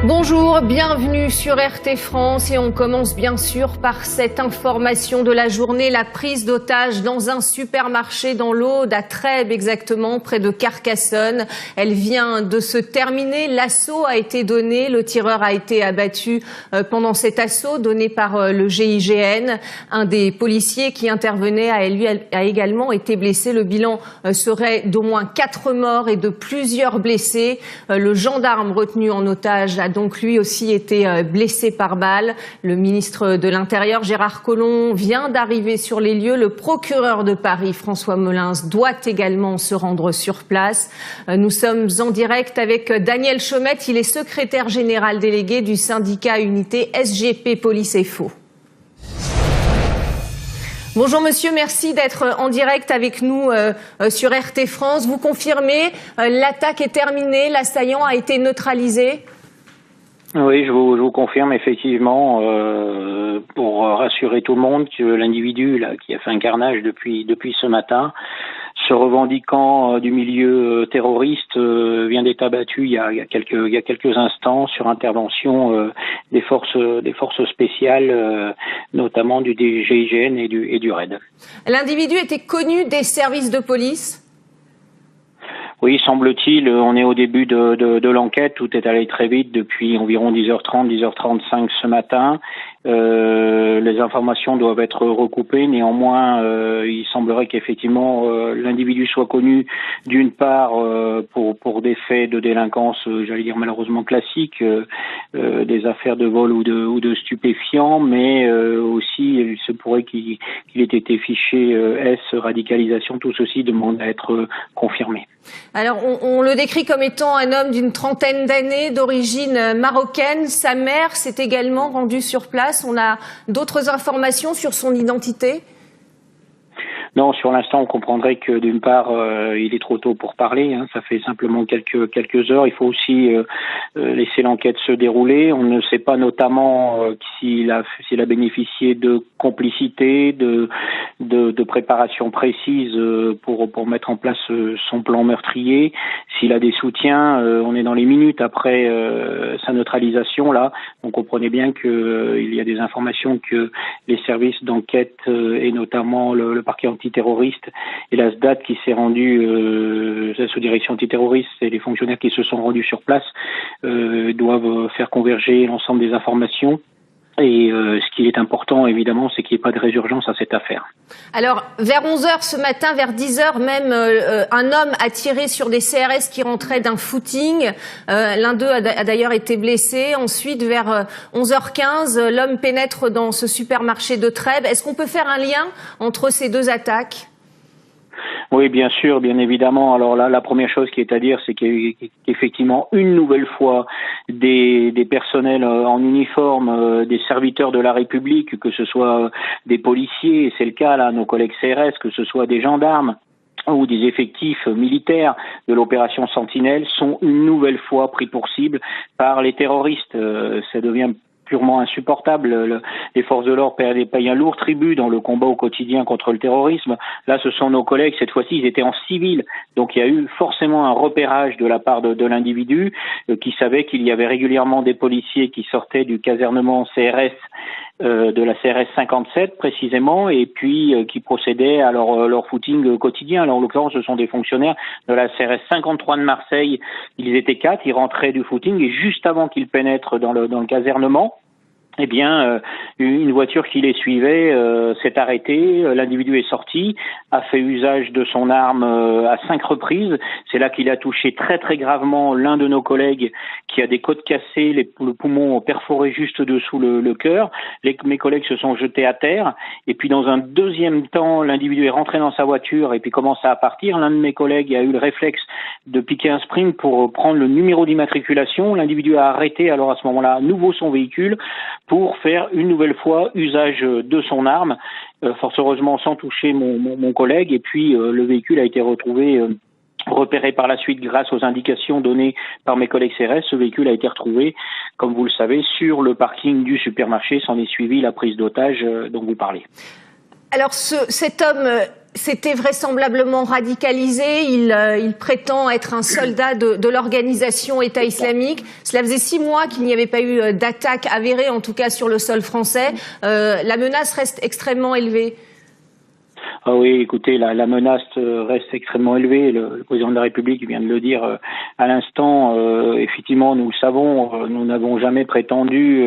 Bonjour, bienvenue sur RT France et on commence bien sûr par cette information de la journée, la prise d'otage dans un supermarché dans l'Aude, à Trèbes exactement, près de Carcassonne. Elle vient de se terminer, l'assaut a été donné, le tireur a été abattu pendant cet assaut donné par le GIGN. Un des policiers qui intervenait a également été blessé. Le bilan serait d'au moins 4 morts et de plusieurs blessés. Le gendarme retenu en otage a donc lui aussi été blessé par balle. Le ministre de l'Intérieur, Gérard Collomb, vient d'arriver sur les lieux. Le procureur de Paris, François Molins, doit également se rendre sur place. Nous sommes en direct avec Daniel Chaumette. Il est secrétaire général délégué du syndicat Unité SGP Police et Faux. Bonjour monsieur, merci d'être en direct avec nous sur RT France. Vous confirmez, l'attaque est terminée, l'assaillant a été neutralisé ? Oui, je vous confirme effectivement, pour rassurer tout le monde, que l'individu là qui a fait un carnage depuis ce matin, se revendiquant du milieu terroriste, vient d'être abattu il y a quelques instants sur intervention des forces spéciales, notamment du GIGN et du RAID. L'individu était connu des services de police ? Oui, semble-t-il, on est au début de l'enquête, tout est allé très vite depuis environ 10h30, 10h35 ce matin. Les informations doivent être recoupées, néanmoins il semblerait qu'effectivement l'individu soit connu d'une part pour des faits de délinquance, j'allais dire malheureusement classiques, des affaires de vol ou de stupéfiants, mais aussi il se pourrait qu'il ait été fiché S, radicalisation, tout ceci demande à être confirmé. Alors, on le décrit comme étant un homme d'une trentaine d'années, d'origine marocaine. Sa mère s'est également rendue sur place. On a d'autres informations sur son identité ? Non, sur l'instant, on comprendrait que d'une part, il est trop tôt pour parler. Ça fait simplement quelques heures. Il faut aussi laisser l'enquête se dérouler. On ne sait pas notamment s'il a bénéficié de complicité, de préparation précise pour mettre en place son plan meurtrier. S'il a des soutiens, on est dans les minutes après sa neutralisation là. On comprenait bien que il y a des informations que les services d'enquête et notamment le parquet antiterroriste et la SDAT qui s'est rendu, la sous-direction antiterroriste et les fonctionnaires qui se sont rendus sur place doivent faire converger l'ensemble des informations. Et ce qui est important, évidemment, c'est qu'il n'y ait pas de résurgence à cette affaire. Alors, vers 11h ce matin, vers 10h même, un homme a tiré sur des CRS qui rentraient d'un footing. L'un d'eux a d'ailleurs été blessé. Ensuite, vers 11h15, l'homme pénètre dans ce supermarché de Trèbes. Est-ce qu'on peut faire un lien entre ces deux attaques ? Oui, bien sûr, bien évidemment. Alors là, la première chose qui est à dire, c'est qu'effectivement, une nouvelle fois, des personnels en uniforme, des serviteurs de la République, que ce soit des policiers, et c'est le cas là, nos collègues CRS, que ce soit des gendarmes ou des effectifs militaires de l'opération Sentinelle, sont une nouvelle fois pris pour cible par les terroristes. Ça devient purement insupportable. Les forces de l'ordre payent un lourd tribut dans le combat au quotidien contre le terrorisme. Là, ce sont nos collègues, cette fois-ci, ils étaient en civil. Donc, il y a eu forcément un repérage de la part de l'individu qui savait qu'il y avait régulièrement des policiers qui sortaient du casernement CRS, de la CRS 57 précisément, et puis qui procédaient à leur footing quotidien. Alors, en l'occurrence, ce sont des fonctionnaires de la CRS 53 de Marseille. Ils étaient 4, ils rentraient du footing et juste avant qu'ils pénètrent dans le casernement, eh bien, une voiture qui les suivait s'est arrêtée, l'individu est sorti, a fait usage de son arme à 5 reprises. C'est là qu'il a touché très très gravement l'un de nos collègues qui a des côtes cassées, le poumon perforé juste dessous le cœur. Mes collègues se sont jetés à terre et puis dans un deuxième temps, l'individu est rentré dans sa voiture et puis commença à partir. L'un de mes collègues a eu le réflexe de piquer un sprint pour prendre le numéro d'immatriculation. L'individu a arrêté alors à ce moment-là à nouveau son véhicule pour faire une nouvelle fois usage de son arme, fort heureusement sans toucher mon collègue. Et puis le véhicule a été retrouvé, repéré par la suite grâce aux indications données par mes collègues CRS. Ce véhicule a été retrouvé, comme vous le savez, sur le parking du supermarché. S'en est suivi la prise d'otage dont vous parlez. Alors cet homme s'était vraisemblablement radicalisé. Il prétend être un soldat de l'organisation État islamique. Cela faisait 6 mois qu'il n'y avait pas eu d'attaque avérée, en tout cas sur le sol français. La menace reste extrêmement élevée. Ah oui, écoutez, la menace reste extrêmement élevée. Le président de la République vient de le dire à l'instant. Effectivement, nous le savons, nous n'avons jamais prétendu,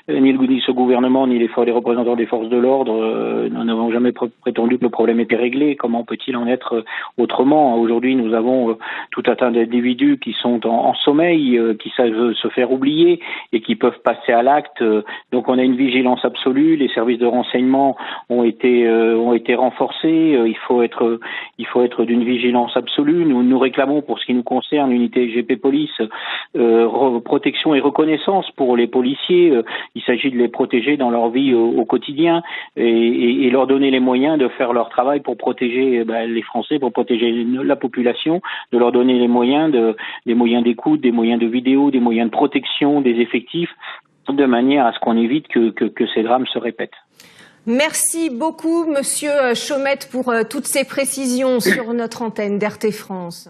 ni ce gouvernement, ni les représentants des forces de l'ordre, nous n'avons jamais prétendu que le problème était réglé. Comment peut-il en être autrement? Aujourd'hui, nous avons tout un tas d'individus qui sont en sommeil, qui savent se faire oublier et qui peuvent passer à l'acte. Donc on a une vigilance absolue. Les services de renseignement ont été renforcés. Il faut être d'une vigilance absolue. Nous réclamons, pour ce qui nous concerne, l'unité GP Police, protection et reconnaissance pour les policiers. Il s'agit de les protéger dans leur vie au quotidien et leur donner les moyens de faire leur travail pour protéger les Français, pour protéger la population, de leur donner les moyens d'écoute, des moyens de vidéo, des moyens de protection des effectifs, de manière à ce qu'on évite que ces drames se répètent. Merci beaucoup, Monsieur Chaumette, pour toutes ces précisions sur notre antenne d'RT France.